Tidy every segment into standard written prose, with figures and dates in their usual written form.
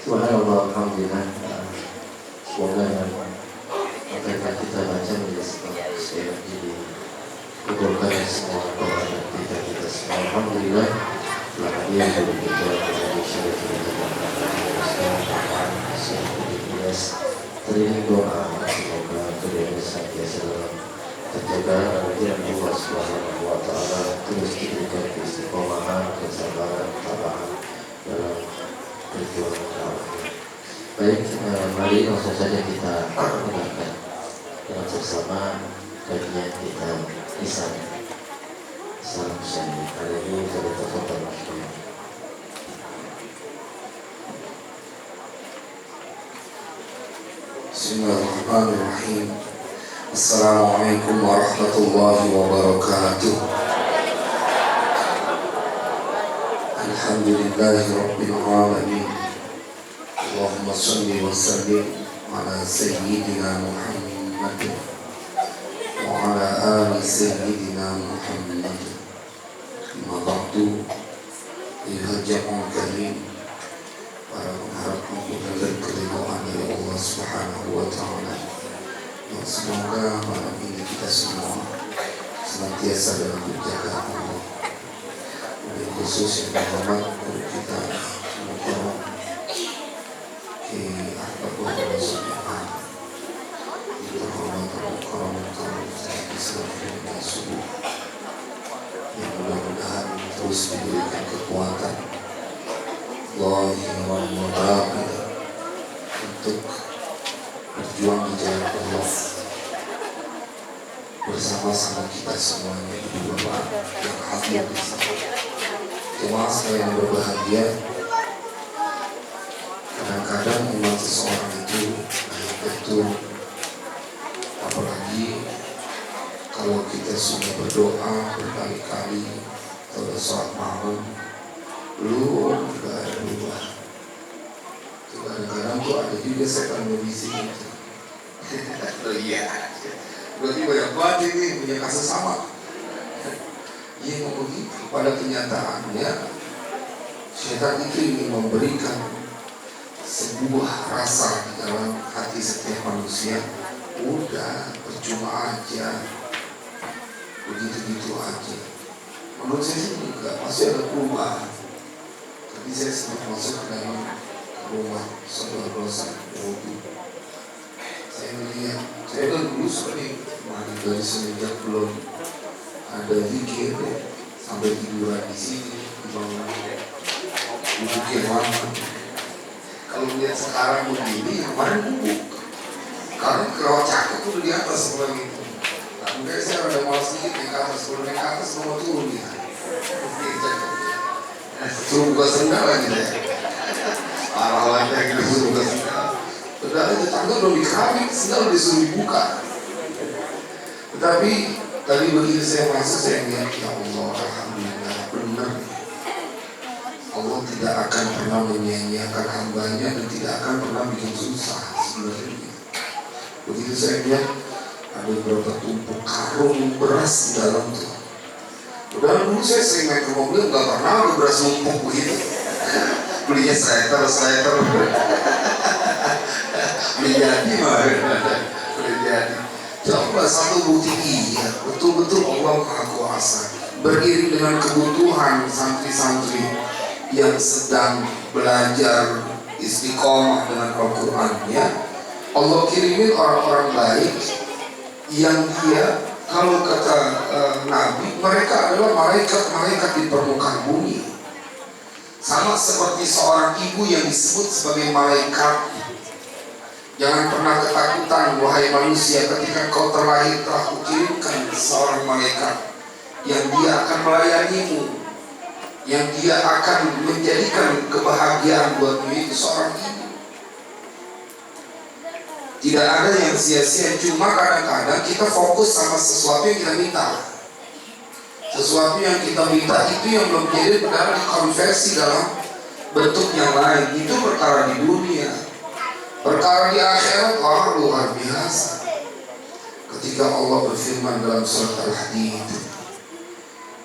Subhanallah, alhamdulillah. Semoga apa yang kita baca menjadi sebab sekali lagi dikabulkan semua doa dan kita semua. Alhamdulillah telah hadir dari kita dari syarikat terima doa semoga beliau senantiasa dalam terjaga dan Allah Subhanahu wa taala terus diberikan keistiqomahan, kesabaran, ketabahan dalam perjuangan dakwah. Baik, mari langsung saja kita dengarkan dengan bersama kajian kita Lisan Salam Syahid. Hari ini kita tafadhal Mas. Bismillahirrahmanirrahim. Assalamualaikum warahmatullahi wabarakatuh. Alhamdulillahi rabbil alamin. Allahumma salli wa sallim ala sayyidina Muhammad wa ala ali sayyidina Muhammad. Amma ba'du, ayuhal jama'ul karim, para pengharap ampunan dan keridhaan dari Allah Subhanahu wa taala. Semoga malam ini kita semua senantiasa dalam penjagaan Allah. Lebih khusus yang terhormat guru kita Mukarram Kiai Arba'ul Rasulullah, yang terhormat Mukarram Islam dan Subuh, yang mudah-mudahan terus diberikan kekuatan Allahiran wa batin untuk berjuang di jalan Allah bersama-sama kita semuanya di Bapak yang hadir di sini. Jemaah sekalian berbahagia, kadang-kadang iman seseorang itu naik betul, apalagi kalau kita sudah berdoa berkali-kali pada saat malam belum juga ada berubah. Kadang-kadang tuh ada juga setan berbisik gitu. Oh iya, berarti banyak banget ini punya kasus sama. Ia mau begitu. Pada kenyataannya setan itu ingin memberikan sebuah rasa di dalam hati setiap manusia. Udah percuma aja, begitu-gitu aja. Menurut saya sih enggak, masih ada perubahan. Tapi saya sempat masuk ke dalam rumah saudara dosa Wudi. Saya melihat, saya kan dulu sering mandi dari semenjak belum ada zikir sampai tiduran di sini di bawah bubuk yang lama. Kalau lihat sekarang begini, kemarin bubuk karena kerawat cakep udah di atas sebelah itu. Nah, mungkin saya ada malas sedikit naik ke atas, kalau naik ke atas mau turun ya. Suruh buka sendal lagi deh. Parah lagi yang kita suruh buka sendal. Padahal tetangga belum dikeramik, sendal disuruh dibuka. Tetapi tadi begitu saya masuk, saya lihat, ya Allah, alhamdulillah, benar. Allah tidak akan pernah menyia-nyiakan hambanya dan tidak akan pernah bikin susah sebenarnya. Begitu saya lihat ada beberapa tumpuk karung beras di dalam tuh. Padahal dulu saya sering naik ke mobil nggak pernah ada beras numpuk begitu. Belinya sleter beli jadi mah beli jadi. Coba satu bukti iya, betul-betul Allah Maha Kuasa. Beriring dengan kebutuhan santri-santri yang sedang belajar istiqomah dengan Al-Quran, ya, Allah kirimin orang-orang baik yang dia, kalau kata Nabi, mereka adalah malaikat-malaikat di permukaan bumi. Sama seperti seorang ibu yang disebut sebagai malaikat. Jangan pernah ketakutan wahai manusia, ketika kau terlahir telah kukirimkan seorang malaikat yang dia akan melayanimu, yang dia akan menjadikan kebahagiaan buatmu. Itu seorang ibu. Tidak ada yang sia-sia, cuma kadang-kadang kita fokus sama sesuatu yang kita minta. Sesuatu yang kita minta itu yang belum jadi benar dikonversi dalam bentuk yang lain. Itu perkara di dunia. Perkara di akhirat, wah, luar biasa. Ketika Allah berfirman dalam surat Al-Hadid,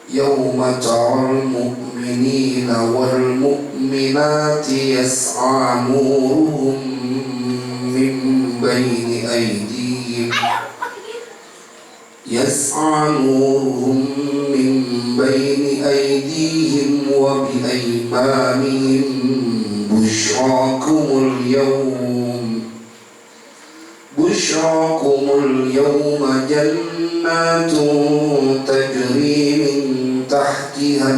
Yawma ta'al mu'minina wal mu'minat والمؤمنات يسعى نورهم من بين أيديهم وبأيمانهم بشراكم اليوم جنات تجري من تحتها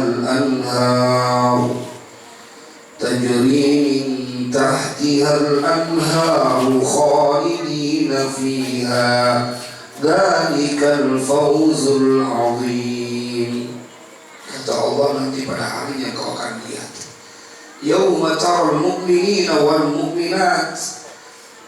الأنهار خالدين فيها ذلك الفوز العظيم. Kata Allah, nanti pada harinya kau akan lihat, yauma taral mu'minina wal mu'minat,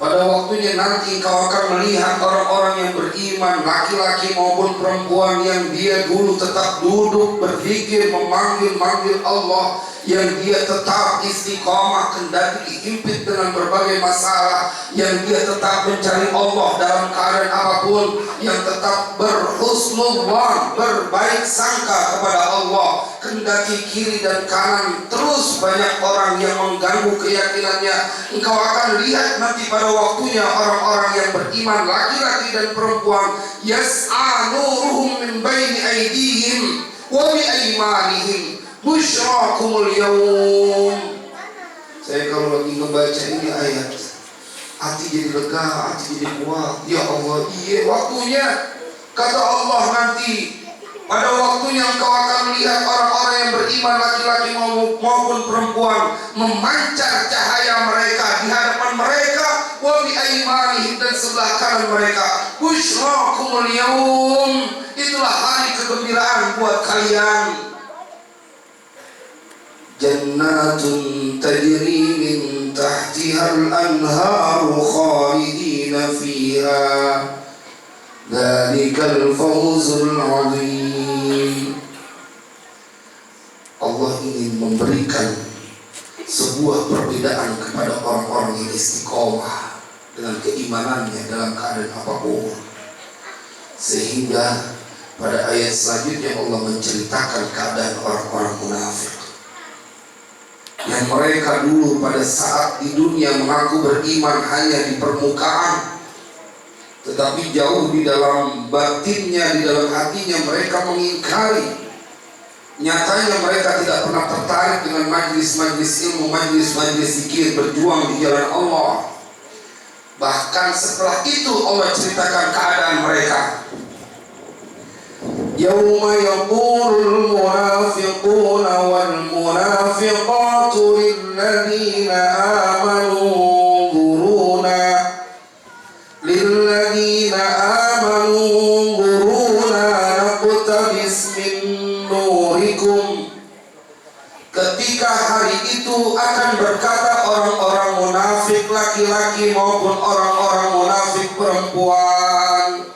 pada waktunya nanti kau akan melihat orang-orang yang beriman, laki-laki maupun perempuan, yang dia dulu tetap duduk berzikir memanggil Allah, yang dia tetap istiqomah kendati dihimpit dengan berbagai masalah, yang dia tetap mencari Allah dalam keadaan apapun, yang tetap berhusnuzan, berbaik sangka kepada Allah kendati kiri dan kanan terus banyak orang yang mengganggu keyakinannya. Engkau akan lihat nanti pada waktunya orang-orang yang beriman, laki-laki dan perempuan, yas'a nuruhum min baini aydihim wa bi aymanihim busyrakumul yawm. Saya kalau lagi membaca ini ayat, hati jadi lega, hati jadi kuat. Ya Allah, iya waktunya. Kata Allah, nanti pada waktunya engkau akan melihat orang-orang yang beriman, laki-laki maupun perempuan, memancar cahaya mereka di hadapan mereka, wa bi aymanihim, dan sebelah kanan mereka. Busyrakumul yawm, itulah hari kegembiraan buat kalian. Jannatun tajri min tahtihal anharu khalidina fiha dzalikal fawzul azim. Allah ingin memberikan sebuah perbedaan kepada orang-orang yang istiqomah dengan keimanannya dalam keadaan apapun, sehingga pada ayat selanjutnya Allah menceritakan keadaan orang-orang munafik yang mereka dulu pada saat di dunia mengaku beriman hanya di permukaan, tetapi jauh di dalam batinnya, di dalam hatinya mereka mengingkari. Nyatanya mereka tidak pernah tertarik dengan majlis-majlis ilmu, majlis-majlis zikir, berjuang di jalan Allah. Bahkan setelah itu Allah ceritakan keadaan mereka. Yauma yaqulul munafiquna wal munafiqatu lilladzina amanu nzuruna naqtabis min nurikum. Ketika hari itu akan berkata orang-orang munafik laki-laki maupun orang-orang munafik perempuan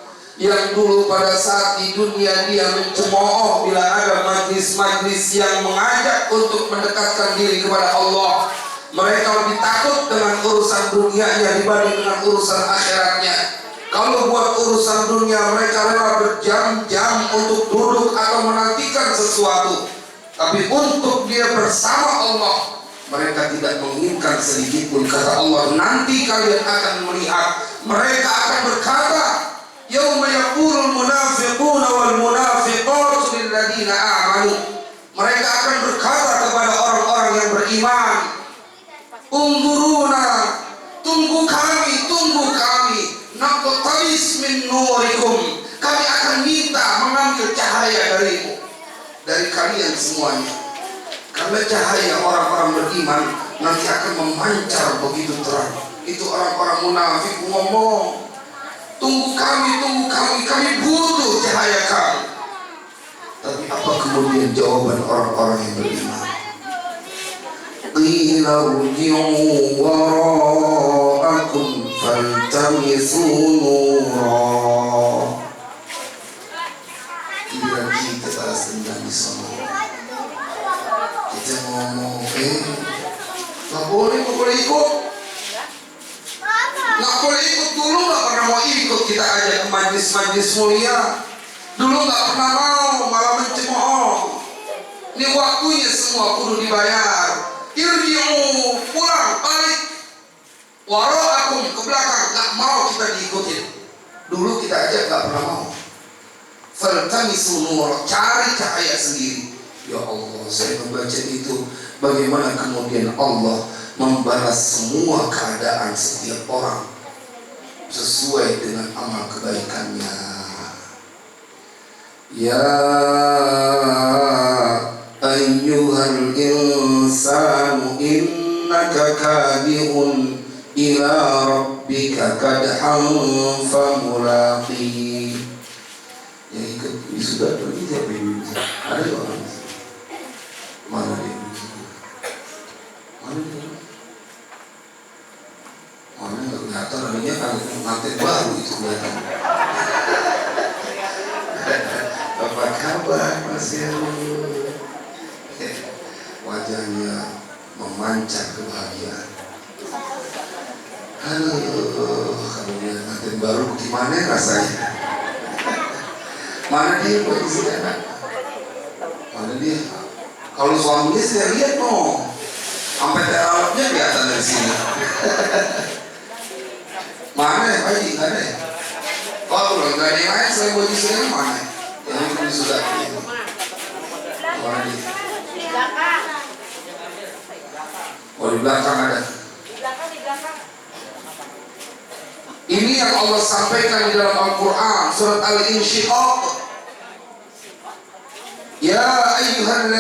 yang dulu pada saat di dunia dia mencemooh bila ada majlis-majlis yang mengajak untuk mendekatkan diri kepada Allah. Mereka lebih takut dengan urusan dunianya dibanding dengan urusan akhiratnya. Kalau buat urusan dunia mereka rela berjam-jam untuk duduk atau menantikan sesuatu, tapi untuk dia bersama Allah mereka tidak menginginkan sedikit pun. Kata Allah, nanti kalian akan melihat mereka akan berkata, yauma yaqulul munafiquna wal munafiqatu lilladzina amanu. Mereka akan berkata kepada orang-orang yang beriman, unzuruna, tunggu kami, naqtabis min nurikum, kami akan minta mengambil cahaya darimu, dari kalian semuanya. Karena cahaya orang-orang beriman nanti akan memancar begitu terang. Itu orang-orang munafik ngomong, tunggu kami, kami butuh cahaya kami. Tapi apa kemudian jawaban orang-orang yang beriman? Qila rji'u wara'akum faltamisu nura. Bila kita balas dendam di sana, kita ngomong, nggak boleh ikut. Nggak boleh ikut, dulu nggak pernah mau ikut kita ajak ke majlis-majlis mulia. Dulu nggak pernah mau, malah mencemooh. Ini waktunya semua kudu dibayar. irji'u, pulang, balik, wara'akum, ke belakang. Nggak mau kita diikutin. Dulu kita aja nggak pernah mau. Faltamisu nur, cari cahaya sendiri. Ya Allah, saya membaca itu, bagaimana kemudian Allah membalas semua keadaan setiap orang sesuai dengan amal kebaikannya. Ya ayyuhal insanu innaka kadihun ila rabbika kadhan famulaqi. Yang ikut wisuda ini siapa yang wisuda? Ada nggak orang wisuda? Mana dia wisuda? Mana dia? Mana nggak kelihatan? Adanya kan manten baru itu kelihatan. Apa kabar Mas Heru? Wajahnya memancar kebahagiaan. Halo, kalau lihat manten baru gimana rasanya? Mana dia buat isi anak? Mana dia? Kalau suaminya saya lihat no, sampai terawatnya kelihatan dari sini. Mana ya Pak Haji? Nggak ada ya? Oh kalau nggak ada yang lain selain buat isi anak mana? Yang ini sudah ini. Mana dia? Oh di belakang ada. Di belakang. Ini yang Allah sampaikan di dalam Al-Quran surat Al-Insyiqaq. Ya ayyuhal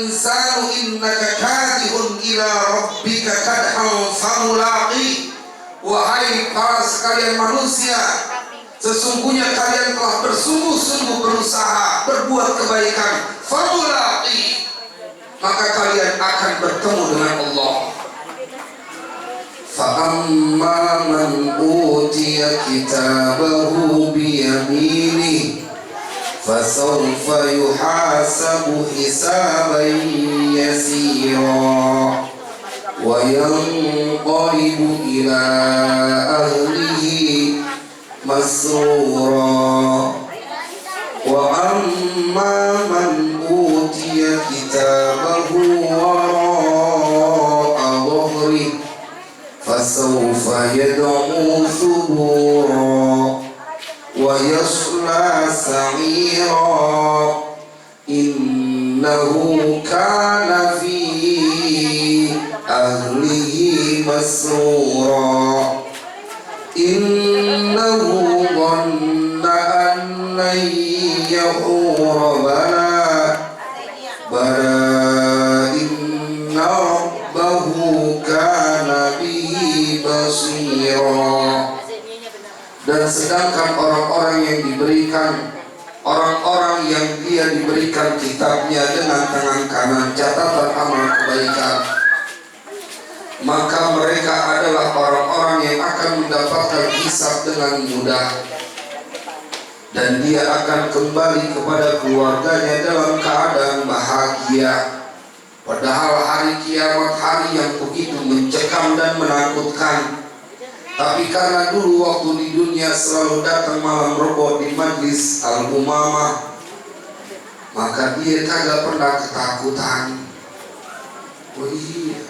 insanu innaka kadihun ila rabbika kadhan famulaqi. Wahai para sekalian manusia, sesungguhnya kalian telah bersungguh-sungguh berusaha berbuat kebaikan, famulaqi, maka kalian akan bertemu dengan Allah. فَأَمَّا مَنْ أُوتِيَ كِتَابَهُ بِيَمِينِهِ فَسَوْفَ يُحَاسَبُ حِسَابًا يَسِيرًا وَيَنْقَلِبُ إِلَى أَهْلِهِ مَسْرُورًا وَأَمَّا مَنْ أُوتِيَ كِتَابَهُ وَرَاءَ ظَهْرِهِ فسوف يدعو ثبورا ويصلى سعيرا إنه كان في أهله مسرورا إنه ظن أن لن يحور بلى إن ربه كان basira. Dan sedangkan orang-orang yang dia diberikan kitabnya dengan tangan kanan catatan amal kebaikan, maka mereka adalah orang-orang yang akan mendapatkan hisab dengan mudah, dan dia akan kembali kepada keluarganya dalam keadaan bahagia. Padahal hari kiamat hari yang begitu mencekam dan menakutkan. Tapi karena dulu waktu di dunia selalu datang malam Rebo di majlis Al-Umamah, maka dia kagak pernah ketakutan. Oh iya,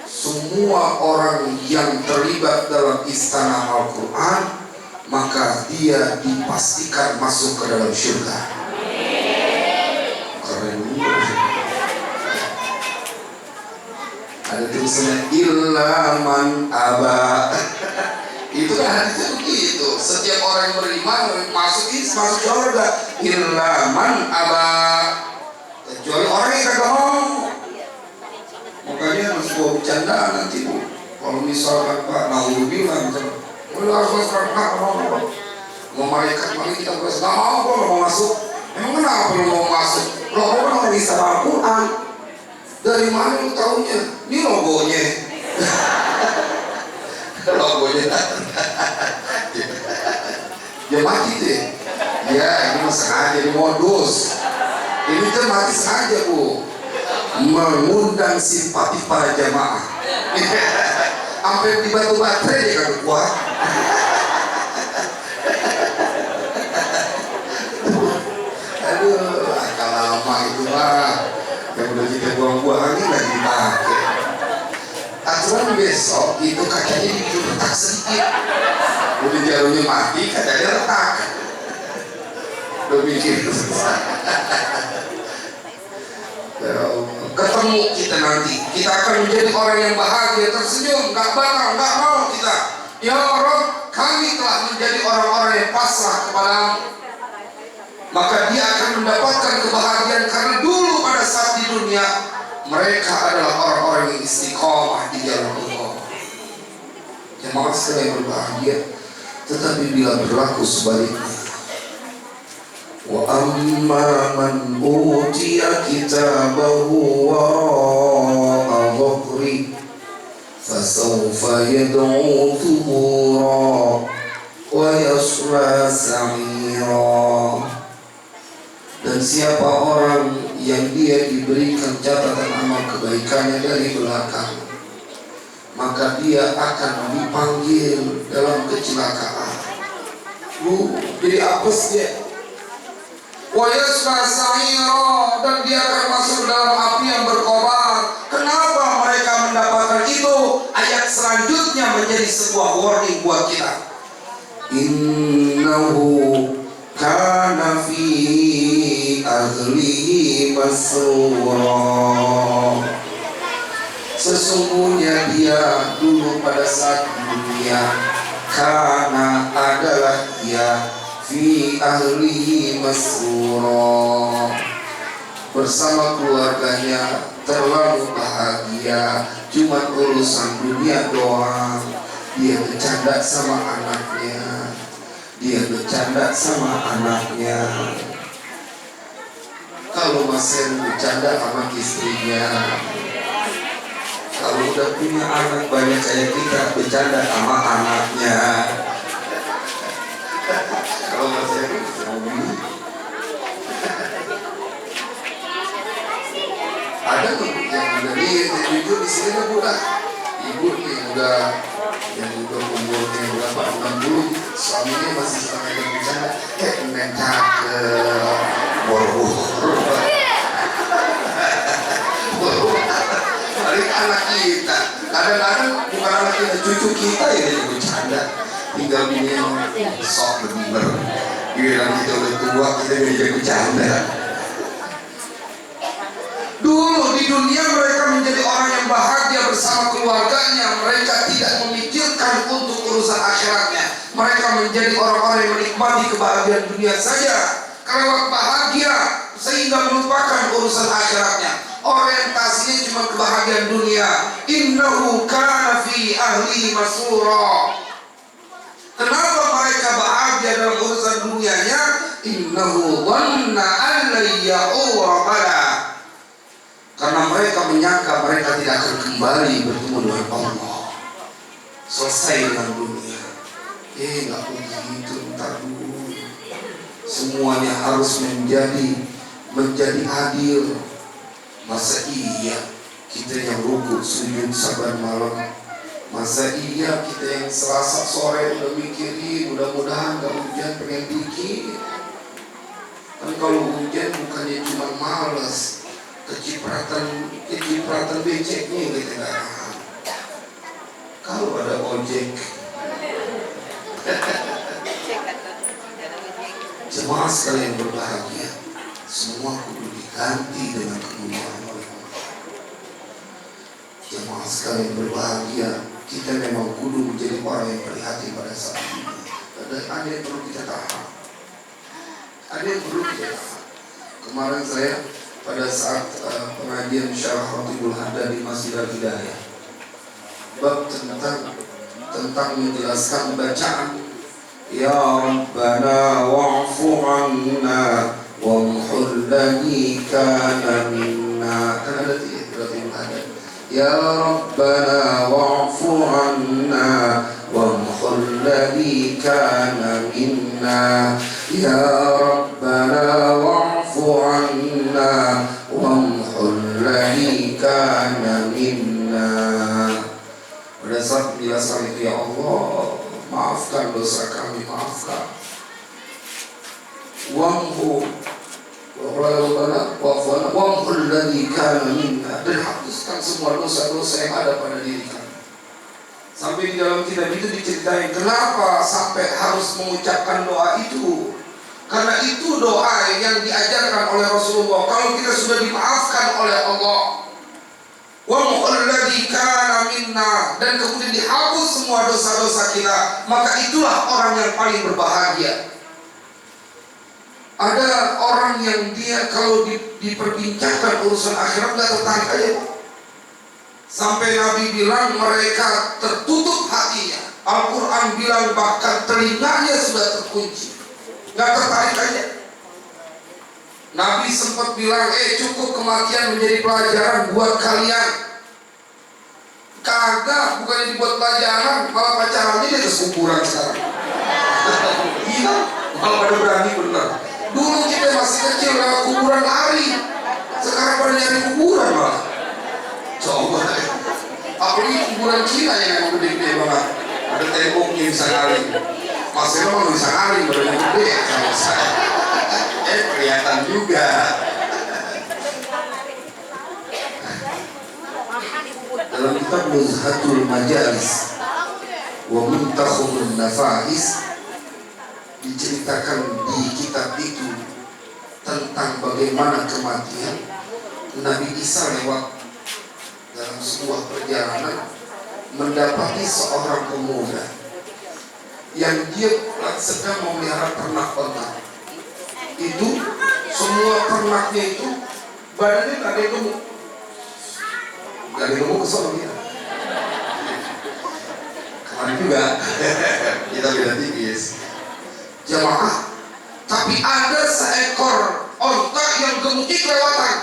semua orang yang terlibat dalam istana Al-Quran, maka dia dipastikan masuk ke dalam surga. Keren banget. Ada tulisannya ilaman aba. Itu kan hadisnya begitu. Setiap orang yang beriman masuk surga. Ilaman aba. Kecuali orang yang kagak mau. Makanya harus bawa bercandaan nanti Bu. Kalau misalkan Pak naudzubillah misalkan, harus mau malaikat kita harus nggak mau masuk. Emang kenapa lu mau masuk? Lo orang bisa Al-Quran. Dari mana lu taunya? Ini logonya. Logonya. Dia mati deh. Ya, ini sengaja, ini modus. Ini kan mati sengaja Bu, mengundang simpati para jamaah. Sampai di batu baterai dia kan kuat. Aduh, akal lama itu Pak. Yang udah kita buang-buang lagi dipakai. Aturan besok itu kacanya diretak sedikit. Udah jarumnya mati, kacanya retak. Udah mikir susah. Ketemu kita nanti, kita akan menjadi orang yang bahagia, tersenyum, nggak bakal, nggak mau kita. Ya Rabb, kami telah menjadi orang-orang yang pasrah kepadamu. Maka dia akan mendapatkan kebahagiaan karena dulu pada saat di dunia mereka adalah orang-orang yang istiqomah di jalan Allah. Jemaah sekalian yang berbahagia, tetapi bila berlaku sebaliknya, wa amma man utiya kitabahu wara'a dhahri fasawfa yad'u thubura wa yasla sa'ira. Dan siapa orang yang dia diberikan catatan amal kebaikannya dari belakang, maka dia akan dipanggil dalam kecelakaan. Jadi apes dia. Wa yasla sa'ira, dan dia akan masuk dalam api yang berkobar. Kenapa mereka mendapatkan itu? Ayat selanjutnya menjadi sebuah warning buat kita. Innahu kana fi ahlihi masrura. Sesungguhnya dia dulu pada saat dunia, karena adalah dia fi ahlihi masrura, bersama keluarganya terlalu bahagia, cuma urusan dunia doang. Dia bercanda sama anaknya, dia bercanda sama anaknya. Kalau masih bercanda sama istrinya, kalau udah punya anak banyak kayak kita, bercanda sama anaknya. Kalau masih ada tuh yang udah jujur di sini tuh udah ibu yang udah umurnya berapa 60, suaminya masih suka ngajak bercanda, neng cakep, boro-boro. Balik anak kita, kadang-kadang bukan anak kita, cucu kita yang bercanda. Tinggal ini sok bener, giliran kita udah tua kita ngajak bercanda. Dulu di dunia mereka menjadi orang yang bahagia bersama keluarganya. Mereka tidak memikirkan untuk urusan akhiratnya. Mereka menjadi orang-orang yang menikmati kebahagiaan dunia saja, kelewat bahagia sehingga melupakan urusan akhiratnya. Orientasinya cuma kebahagiaan dunia. Innahu kana fi ahli masrura. Kenapa mereka bahagia dalam urusan dunianya? Innahu dhanna an la ya'ura bala. Karena mereka menyangka mereka tidak akan kembali bertemu dengan Allah. Selesai dengan dunia. Nggak begitu, ntar dulu. Semuanya harus menjadi adil. Masa iya kita yang rukuk sujud saban malam? Masa iya kita yang Selasa sore udah mikirin mudah-mudahan gak hujan, pengen bikin? Kan kalau hujan bukannya cuma malas, kecipratan beceknya yang ketinggalan. Kalau ada ojek, jemaah sekalian berbahagia, semua kudu diganti dengan kemuliaan oleh Allah. Jemaah sekalian berbahagia, kita memang kudu menjadi orang yang prihatin pada saat ini. Ada yang perlu kita tahan, ada yang perlu kita tahan. Kemarin saya pada saat pengajian syarah Ratibul Hada di Masjid Al-Hidayah, bab tentang menjelaskan bacaan Ya Rabbana wa'fu anna wamhul ladhi kana minna. Kan ada Ratibul Hada, Ya Rabbana wa'fu anna wamhul ladhi kana minna. Ya Rabbana wa'fu anna wamhul ladhi kana minna. Pada saat menjelaskan itu, ya Allah, maafkan dosa kami, maafkan. Wamhul ladhi alladzi kana minna, dan hapuskan semua dosa-dosa yang ada pada diri kami. Sampai di dalam kitab itu diceritain kenapa sampai harus mengucapkan doa itu. Karena itu doa yang diajarkan oleh Rasulullah. Kalau kita sudah dimaafkan oleh Allah, wa alladzi kana minna, dan kemudian dihapus semua dosa-dosa kita, maka itulah orang yang paling berbahagia. Ada orang yang dia kalau diperbincangkan urusan akhirat nggak tertarik aja. Sampai Nabi bilang mereka tertutup hatinya. Al-Quran bilang bahkan telinganya sudah terkunci, nggak tertarik aja. Nabi sempat bilang, cukup kematian menjadi pelajaran buat kalian. Kagak, bukannya dibuat pelajaran, malah pacarannya di atas kuburan sekarang. Iya, malah pada berani bener. Dulu kita masih kecil lewat kuburan lari, sekarang pada nyari kuburan malah. Coba, apalagi kuburan Cina yang gede-gede banget, ada temboknya bisa lari. Mas Ero bisa lari, badannya gede sama saya. Kelihatan juga. Dalam kitab Nuzhatul Majalis wa Muntakhul Nafais diceritakan di kitab itu tentang bagaimana kematian Nabi Isa lewat dalam sebuah perjalanan mendapati seorang pemuda yang dia sedang memelihara ternak onta. Itu semua ternaknya itu badannya gak ada yang gemuk, gak ada yang gemuk kesel dia. Kemarin juga kita beda tipis jamaah, tapi ada seekor onta yang gemuknya kelewatan.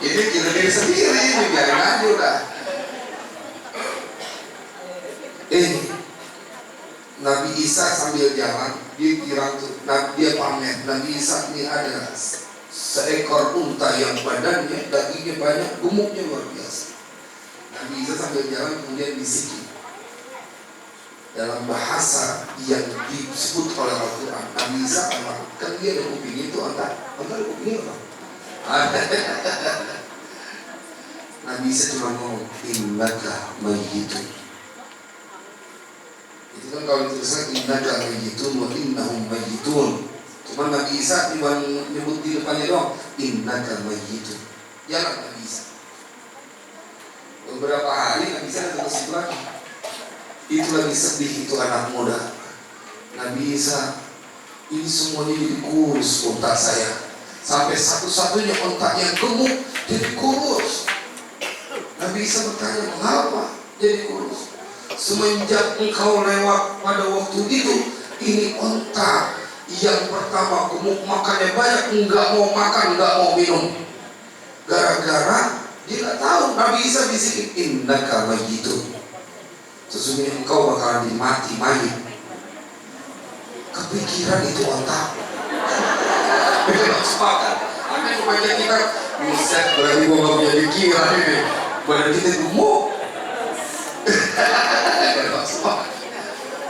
Ini gila diri sendiri, ini biarin aja udah. Nabi Isa sambil jalan, dia kira tuh, dia pamer, Nabi Isa ini ada seekor unta yang badannya, dagingnya banyak, gemuknya luar biasa. Nabi Isa sambil jalan kemudian bisikin dalam bahasa yang disebut oleh Al-Quran. Nabi Isa kan dia ada kuping itu, onta ada kupingnya apa? Nabi Isa cuma ngomong, innaka mayyitun. Itu kan kalau dituliskan innaka mayyitun wa innahum mayyitun. Cuma Nabi Isa cuma nyebut di depannya doang, innaka mayyitun. Jalan Nabi Isa. Beberapa hari Nabi Isa datang ke situ lagi. Itu lagi sedih itu anak muda. Nabi Isa, ini semuanya jadi kurus unta saya. Sampai satu-satunya unta yang gemuk jadi kurus. Nabi Isa bertanya, mengapa jadi kurus? Semenjak engkau lewat pada waktu itu, ini unta yang pertama gemuk, makannya banyak, enggak mau makan, enggak mau minum. Gara-gara dia nggak tahu, Nabi Isa bisikin, innaka mayyitun. Sesungguhnya engkau bakalan dimati mayit. Kepikiran itu otak. Benar sepakat. Ada yang baca kita, buset berarti gua nggak punya pikiran ini. Badan kita gemuk.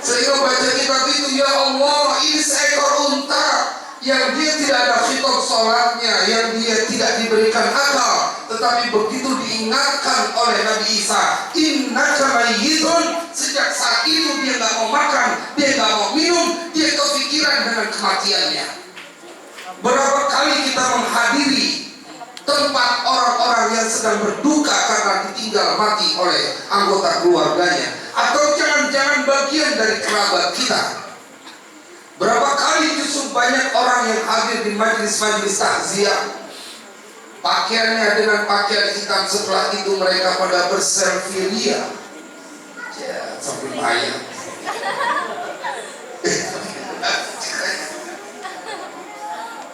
Sehingga baca kitab itu, ya Allah, ini seekor unta yang dia tidak ada khitab sholatnya, yang dia tidak diberikan akal, tetapi begitu diingatkan oleh Nabi Isa, innaka mayyitun, sejak saat itu dia nggak mau makan, dia nggak mau minum, dia kepikiran dengan kematiannya. Berapa kali kita menghadiri tempat orang-orang yang sedang berduka karena ditinggal mati oleh anggota keluarganya, atau jangan-jangan bagian dari kerabat kita. Berapa kali justru banyak orang yang hadir di majelis-majelis takziah, pakaiannya dengan pakaian hitam, setelah itu mereka pada berselfie ria, ya sampai mayat.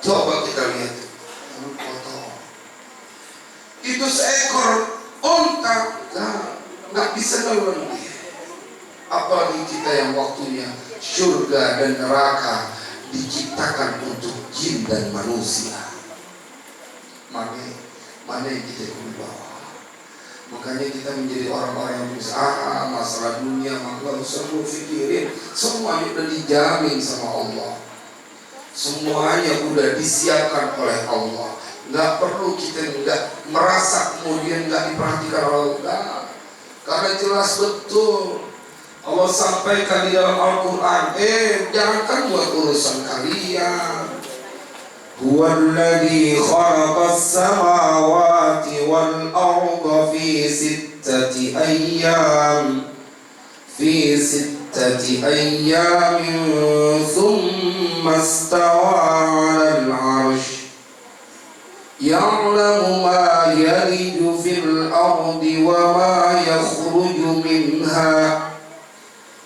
Coba kita lihat foto itu, seekor unta nggak bisa nelen. Apalagi kita yang waktunya surga dan neraka diciptakan untuk jin dan manusia. Mana yang kita kudu bawa? Makanya kita menjadi orang-orang yang bisa masalah dunia, maka usah lu pikirin, semuanya udah dijamin sama Allah. Semuanya udah disiapkan oleh Allah. Nggak perlu kita nggak merasa kemudian nggak diperhatikan Allah. Karena jelas betul Allah sampaikan di dalam Al-Quran, jangankan buat urusan kalian. Huwallazi khalaqas samawati wal arda fi sittati ayyam thumma istawa 'alal 'arsy ya'lamu ma yaliju fil ardi wa ma yakhruju minha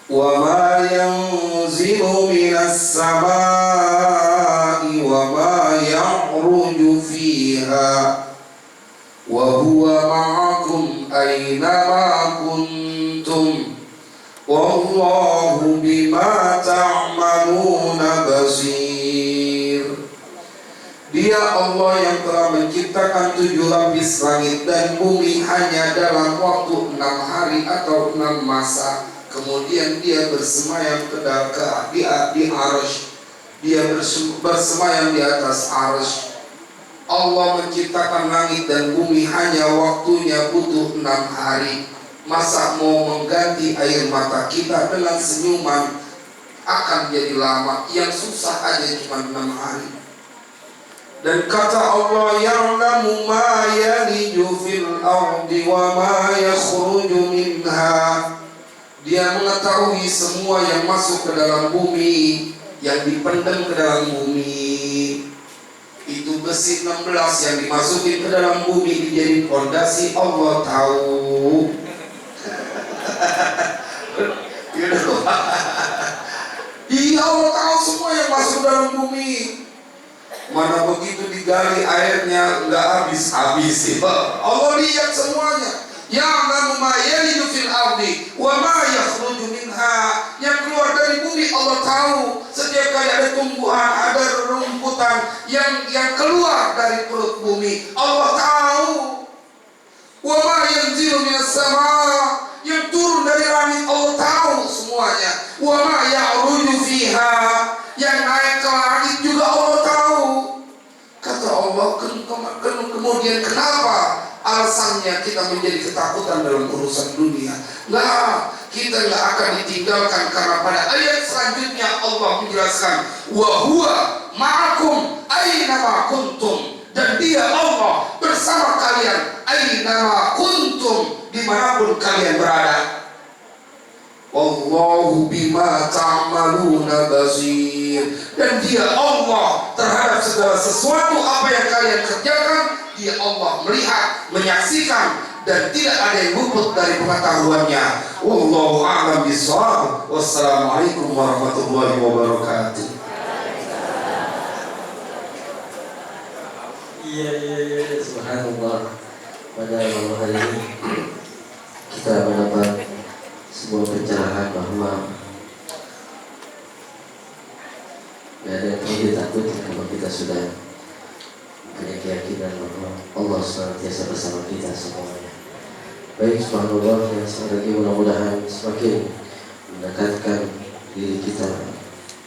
وَمَا يَنْزِلُ مِنَ السَّمَاءِ وَمَا يَعْرُجُ فِيهَا وَهُوَ مَعَكُمْ أَيْنَمَا كُنْتُمْ وَاللَّهُ بِمَا تَعْمَلُونَ بَصِيرٌ. Dia Allah yang telah menciptakan 7 lapis langit dan bumi hanya dalam waktu 6 hari atau 6 masa. Kemudian dia bersemayam di arsy. Dia bersemayam di atas arsy. Allah menciptakan langit dan bumi hanya waktunya butuh 6 hari. Masa mau mengganti air mata kita dengan senyuman akan jadi lama. Yang susah aja cuma 6 hari. Dan kata Allah, ya'lamu ma yaliju fil ardi wa ma yakhruju minha. Dia mengetahui semua yang masuk ke dalam bumi, yang dipendam ke dalam bumi. Itu besi 16 yang dimasukin ke dalam bumi dijadiin fondasi, Allah tahu. Iya, Allah tahu semua yang masuk dalam bumi. Mana begitu digali airnya nggak habis-habis. Allah lihat semuanya. Ya'lamu ma yaliju fil ardi wa ma yakhruju minha. Yang keluar dari bumi Allah tahu. Setiap kali ada tumbuhan, ada rumputan yang keluar dari perut bumi Allah tahu. Wa ma yanzilu minas sama. Yang turun dari langit Allah tahu semuanya. Wa ma ya'ruju fiha. Yang naik ke langit juga Allah tahu. Kata Allah, kemudian kenapa alasannya kita menjadi ketakutan dalam urusan dunia? Nah, kita nggak akan ditinggalkan karena pada ayat selanjutnya Allah menjelaskan, wa huwa ma'akum aynama kuntum. Dan dia Allah bersama kalian aynama kuntum, dimanapun kalian berada. Wallahu bima ta'maluna basir. Dan dia Allah terhadap segala sesuatu apa yang kalian kerjakan, dia Allah melihat, menyaksikan, dan tidak ada yang luput dari pengetahuannya. Wallahu a'lam bishawab. Wassalamualaikum warahmatullahi wabarakatuh. Iya, subhanallah. Pada malam hari ini kita mendapat sebuah pencerahan bahwa tidak ada yang perlu ditakuti kalau kita sudah punya keyakinan bahwa Allah senantiasa bersama kita semuanya. Baik, subhanallah, yang sekali lagi mudah-mudahan semakin mendekatkan diri kita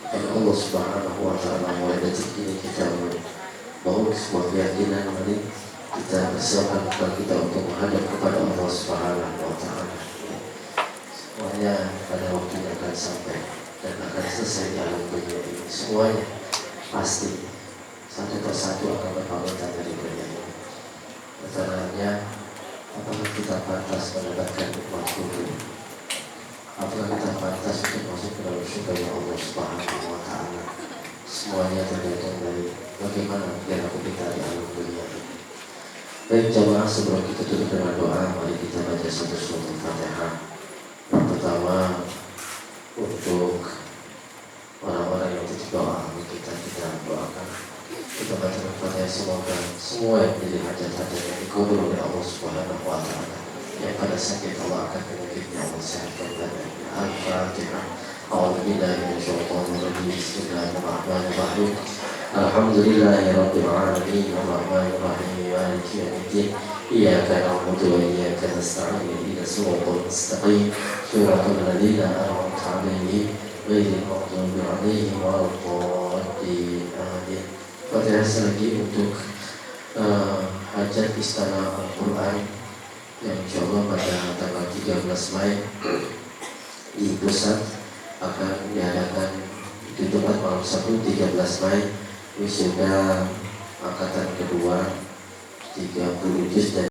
kepada Allah Subhanahu wa Ta'ala. Mulai detik ini kita membangun sebuah keyakinan mari kita bersiapkan kepala kita untuk menghadap kepada Allah Subhanahu wa Ta'ala. Semuanya pada waktunya akan sampai dan akan selesai di alam dunia ini. Semuanya pasti satu persatu akan berpamitan dari dunia ini. Pertanyaannya, apakah kita pantas mendapatkan nikmat kubur? Apakah kita pantas untuk masuk ke dalam surga Allah Subhanahu wa Ta'ala? Semuanya tergantung dari bagaimana perilaku kita di alam dunia ini. Baik jamaah, sebelum kita tutup dengan doa, mari kita baca satu surat Al-Fatihah. Pertama, untuk orang-orang yang titip doa, kita doakan. Kita baca Al-Fatihah, semoga semua yang menjadi hajat-hajat yang dikabul oleh Allah Subhanahu wa Ta'ala. Yang pada sakit Allah akan menyakitnya, Allah sehatkan badannya. Al-Fatihah. A'udzubillahi minasyaitonir rajim. Bismillahirrahmanirrahim. Alhamdulillahirabbil alamin. Arrahmanirrahim. Maliki yaumiddin. Iyyaka na'budu wa iyyaka nasta'in. Ihdinas siratal mustaqim. Shiratal ladzina an'amta 'alaihim ghairil maghdubi 'alaihim waladdallin. Al-Fatihah lagi untuk hajat Istana Al-Quran yang insya Allah pada tanggal 13 Mei di pusat akan diadakan di tempat malam Sabtu 13 Mei wisuda angkatan kedua 30 juz dan